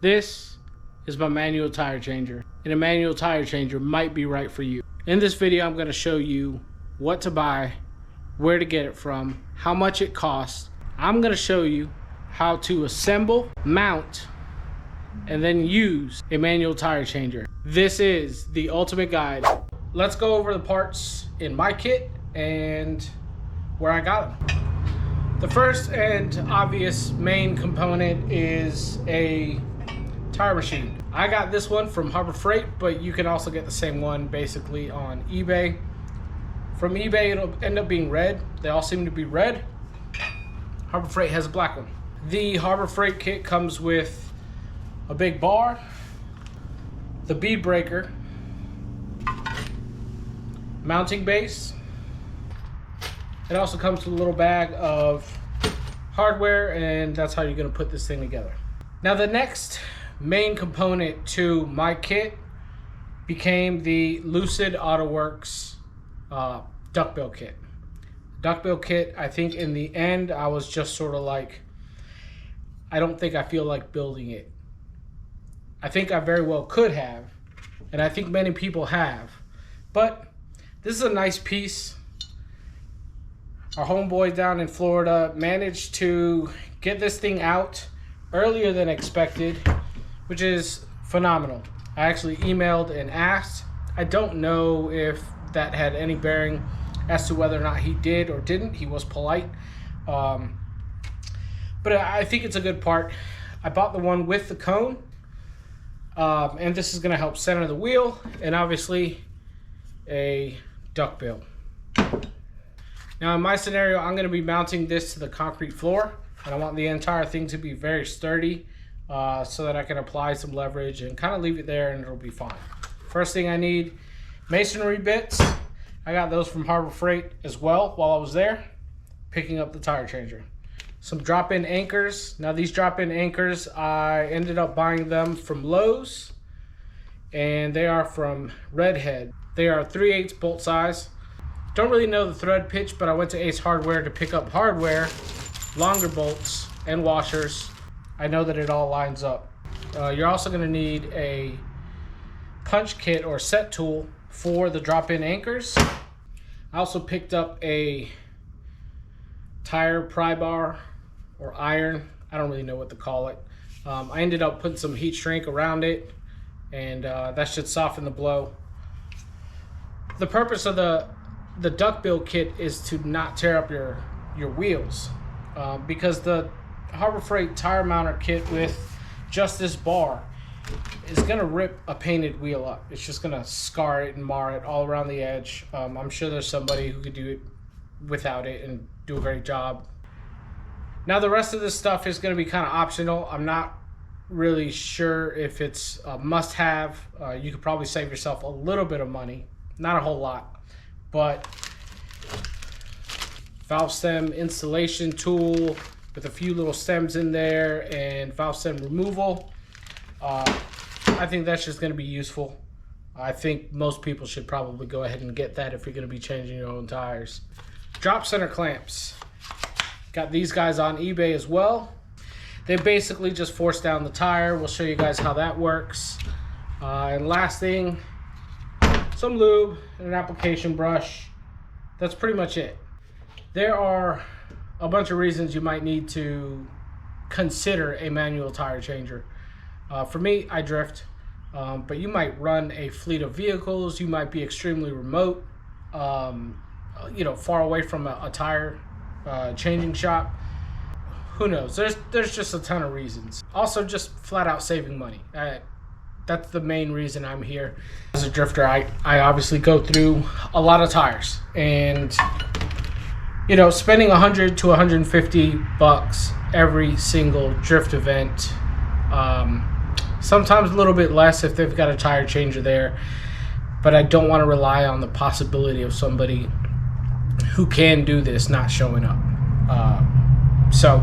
This is my manual tire changer, and a manual tire changer might be right for you. In this video, I'm going to show you what to buy, where to get it from, how much it costs. I'm going to show you how to assemble, mount, and then use a manual tire changer. This is the ultimate guide. Let's go over the parts in my kit and where I got them. The first and obvious main component is a tire machine. I got this one from Harbor Freight, but you can also get the same one basically on eBay. From eBay, it'll end up being red. They all seem to be red. Harbor Freight has a black one. The Harbor Freight kit comes with a big bar, the bead breaker, mounting base. It also comes with a little bag of hardware, and that's how you're going to put this thing together. Now, the next main component to my kit became the Lucid AutoWorks duckbill kit. Duckbill kit, I think in the end, I was just sort of like, I don't think I feel like building it. I think I very well could have, and I think many people have, but this is a nice piece. Our homeboy down in Florida managed to get this thing out earlier than expected, which is phenomenal. I actually emailed and asked. I don't know if that had any bearing as to whether or not he did or didn't. He was polite. But I think it's a good part. I bought the one with the cone. And this is going to help center the wheel, and obviously a duckbill. Now in my scenario, I'm going to be mounting this to the concrete floor, and I want the entire thing to be very sturdy so that I can apply some leverage and kind of leave it there and it'll be fine. First thing I need, masonry bits. I got those from Harbor Freight as well while I was there picking up the tire changer. Some drop-in anchors. Now these drop-in anchors, I ended up buying them from Lowe's, and they are from Redhead. They are 3/8 bolt size. Don't really know the thread pitch, but I went to Ace Hardware to pick up hardware, longer bolts, and washers. I know that it all lines up. You're also going to need a punch kit or set tool for the drop-in anchors. I also picked up a tire pry bar or iron. I don't really know what to call it. I ended up putting some heat shrink around it, and that should soften the blow. The purpose of the duckbill kit is to not tear up your wheels, because the Harbor Freight tire mounter kit with just this bar is gonna rip a painted wheel up. It's just gonna scar it and mar it all around the edge. I'm sure there's somebody who could do it without it and do a great job. Now the rest of this stuff is going to be kind of optional. I'm not really sure if it's a must-have. You could probably save yourself a little bit of money, not a whole lot, but valve stem installation tool with a few little stems in there and valve stem removal. I think that's just going to be useful. I think most people should probably go ahead and get that if you're going to be changing your own tires. Drop center clamps. Got these guys on eBay as well. They basically just force down the tire. We'll show you guys how that works. And last thing, some lube and an application brush. That's pretty much it. There are a bunch of reasons you might need to consider a manual tire changer. For me, I drift, but you might run a fleet of vehicles. You might be extremely remote, far away from a tire changing shop. Who knows? There's just a ton of reasons. Also, just flat out saving money. That's the main reason I'm here. As a drifter, I obviously go through a lot of tires, and spending $100 to $150 every single drift event, sometimes a little bit less if they've got a tire changer there, but I don't want to rely on the possibility of somebody who can do this not showing up. So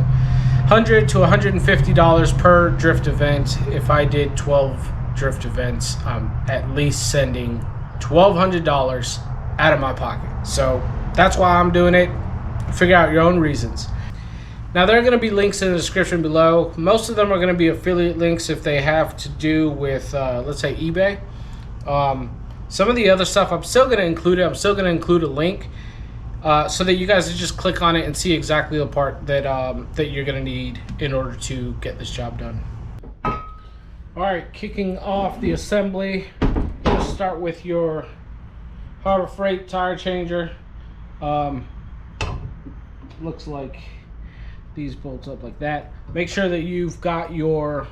$100 to $150 per drift event. If I did 12 drift events, I'm at least sending $1,200 out of my pocket. So that's why I'm doing it. Figure out your own reasons. Now there are going to be links in the description below. Most of them are going to be affiliate links if they have to do with, let's say, eBay. Some of the other stuff I'm still going to include it. I'm still going to include a link so that you guys just click on it and see exactly the part that that you're going to need in order to get this job done. All right, kicking off the assembly, you'll start with your Harbor Freight tire changer. Looks like these bolts up like that. Make sure that you've got your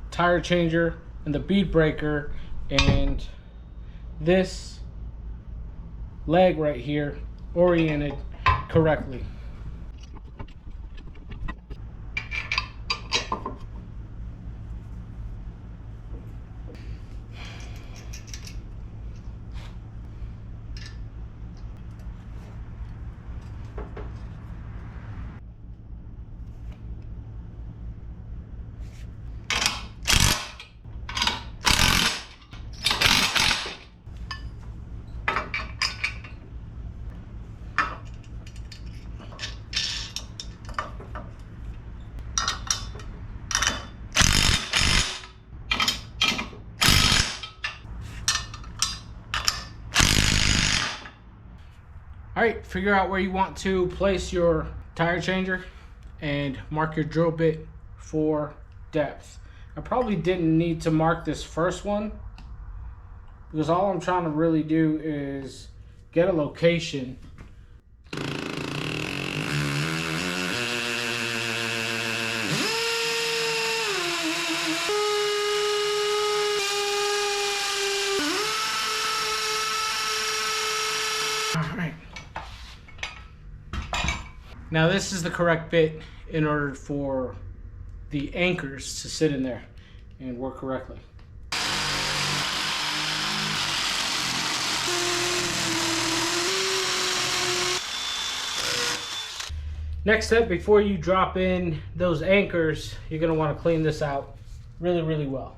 tire changer and the bead breaker and this leg right here oriented correctly. All right, figure out where you want to place your tire changer and mark your drill bit for depth. I probably didn't need to mark this first one because all I'm trying to really do is get a location. All right. Now this is the correct bit in order for the anchors to sit in there and work correctly. Next step, before you drop in those anchors, you're going to want to clean this out really, really well.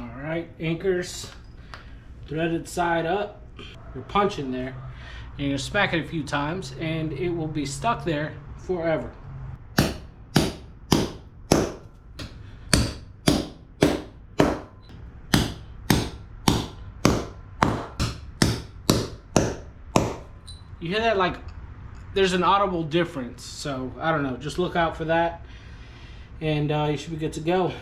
All right, anchors threaded side up. You're punching there and you smack it a few times and it will be stuck there forever. You hear that? Like there's an audible difference, so I don't know, just look out for that and you should be good to go.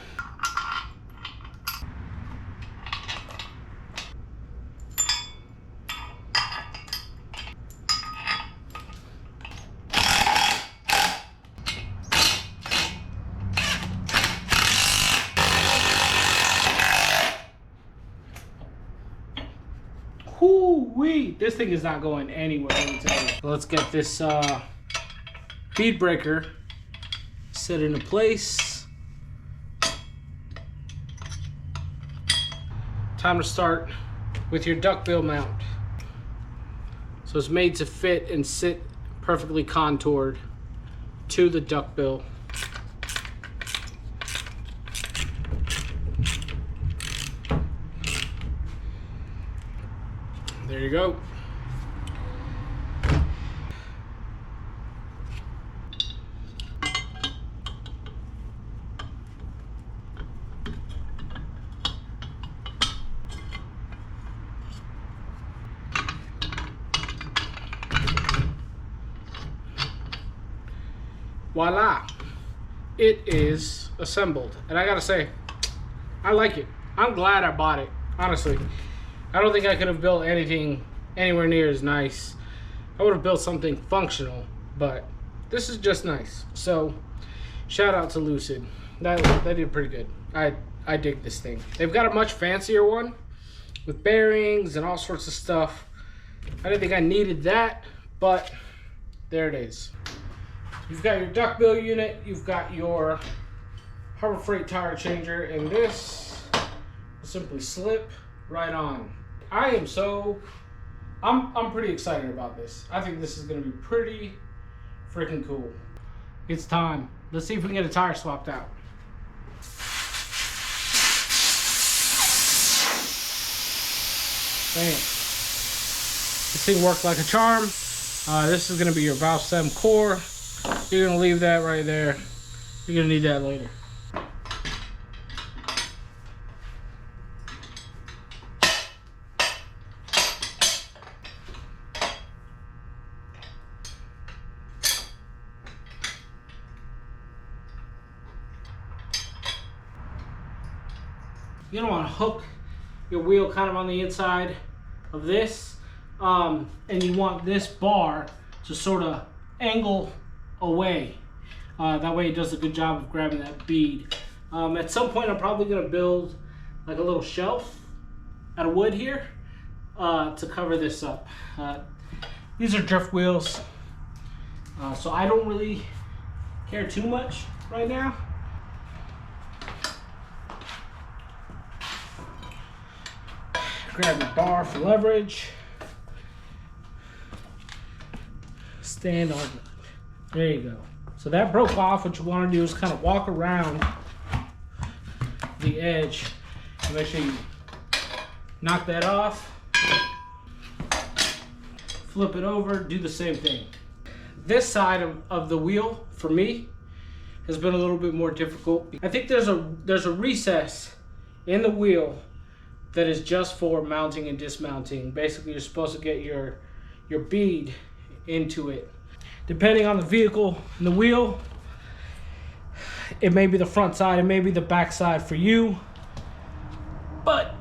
Whoo-wee! This thing is not going anywhere, let me tell you. Let's get this bead breaker set into place. Time to start with your duckbill mount. So it's made to fit and sit perfectly contoured to the duckbill. There you go. Voila, it is assembled. And I gotta say, I like it. I'm glad I bought it, honestly. I don't think I could have built anything anywhere near as nice. I would have built something functional, but this is just nice. So shout out to Lucid. That did pretty good. I dig this thing. They've got a much fancier one with bearings and all sorts of stuff. I didn't think I needed that, but there it is. You've got your duckbill unit, you've got your Harbor Freight tire changer, and this will simply slip right on. I'm pretty excited about this. I think this is gonna be pretty freaking cool. It's time. Let's see if we can get a tire swapped out. Bam. This thing worked like a charm. This is gonna be your valve stem core. You're gonna leave that right there. You're gonna need that later. You don't want to hook your wheel kind of on the inside of this, and you want this bar to sort of angle away. That way it does a good job of grabbing that bead. At some point I'm probably going to build like a little shelf out of wood here to cover this up. These are drift wheels, so I don't really care too much right now. Grab your bar for leverage. Stand on it. There you go. So that broke off. What you want to do is kind of walk around the edge and make sure you knock that off. Flip it over, do the same thing. This side of the wheel, for me, has been a little bit more difficult. I think there's a recess in the wheel that is just for mounting and dismounting. Basically, you're supposed to get your bead into it. Depending on the vehicle and the wheel, it may be the front side, it may be the back side for you, but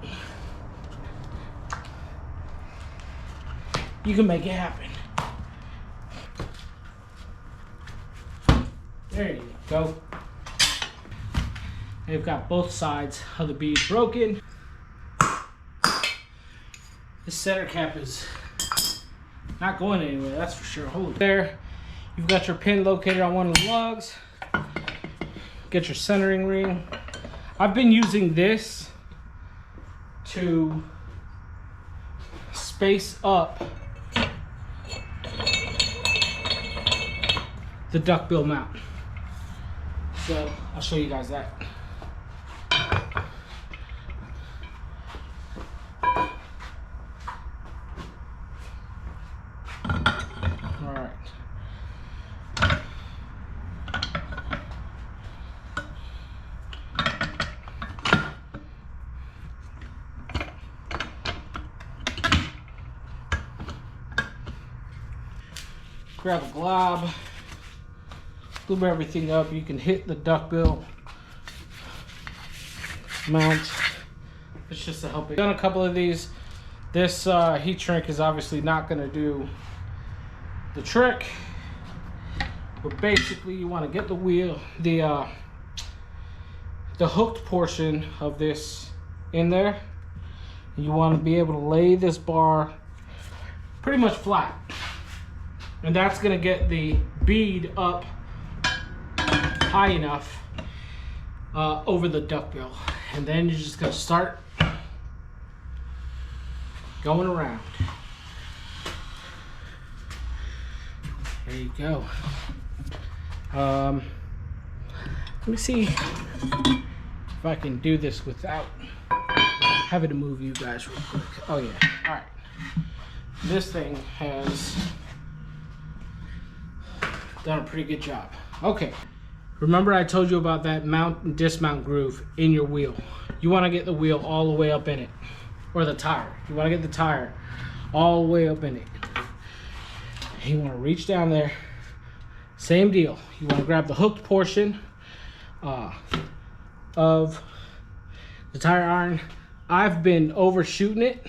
you can make it happen. There you go. They've got both sides of the bead broken. This center cap is not going anywhere, that's for sure. Hold it there. You've got your pin located on one of the lugs. Get your centering ring. I've been using this to space up the duckbill mount. So I'll show you guys that. Grab a glob, glue everything up. You can hit the duckbill mount. It's just to help it. Done a couple of these. This heat shrink is obviously not going to do the trick, but basically you want to get the wheel, the hooked portion of this in there. You want to be able to lay this bar pretty much flat. And that's gonna get the bead up high enough over the duckbill. And then you're just gonna start going around. There you go. Let me see if I can do this without having to move you guys real quick. Oh yeah, all right. This thing has done a pretty good job. Okay, remember I told you about that mount and dismount groove in your wheel. You want to get the wheel all the way up in it, or the tire. You want to get the tire all the way up in it. You want to reach down there. Same deal. You want to grab the hooked portion of the tire iron. I've been overshooting it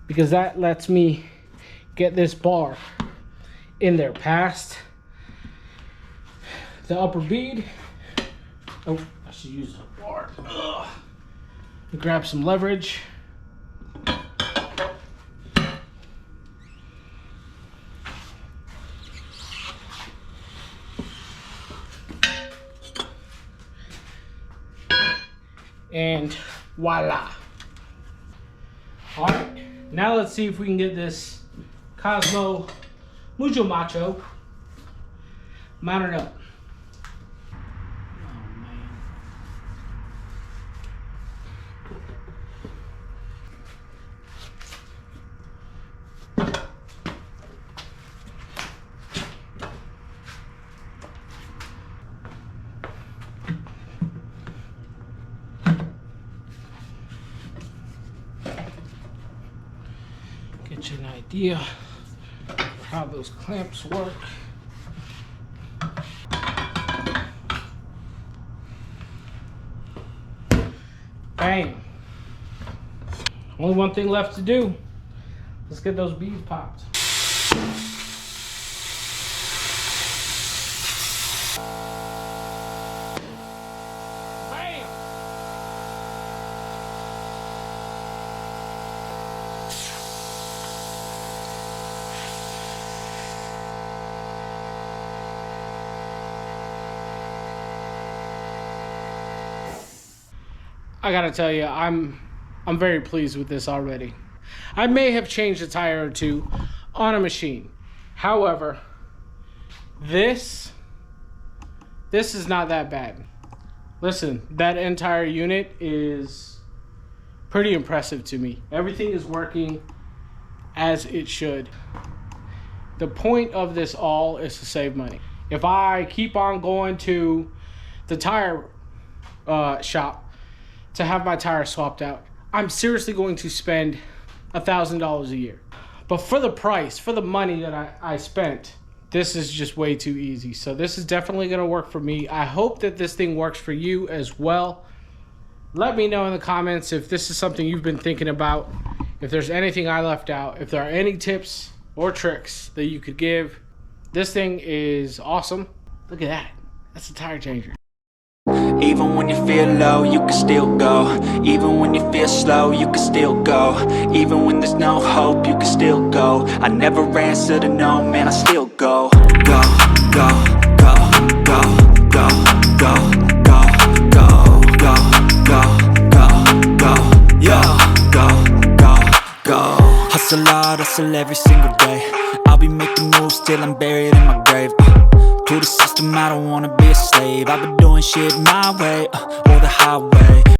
because that lets me get this bar in there past the upper bead. Oh, I should use a bar. Grab some leverage. And voila. All right, now let's see if we can get this Cosmo Mucho Macho mounted up. Oh man. idea how those clamps work. Bang. Only one thing left to do. Let's get those beads popped. Bam. I gotta tell you, I'm very pleased with this already. I may have changed a tire or two on a machine. However, this is not that bad. Listen, that entire unit is pretty impressive to me. Everything is working as it should. The point of this all is to save money. If I keep on going to the tire shop to have my tires swapped out, I'm seriously going to spend $1,000 a year. But for the price, for the money that I spent, this is just way too easy. So this is definitely gonna work for me. I hope that this thing works for you as well. Let me know in the comments if this is something you've been thinking about, if there's anything I left out, if there are any tips or tricks that you could give. This thing is awesome. Look at that, that's a tire changer. Even when you feel low, you can still go. Even when you feel slow, you can still go. Even when there's no hope, you can still go. I never answer to no, man, I still go. Go, go, go, go, go, go, go, go, go, go, go, go, yo, go, go, go. Hustle hard, hustle every single day. I'll be making moves till I'm buried in my grave. To the system, I don't wanna be a slave. I've been doing shit my way, or the highway.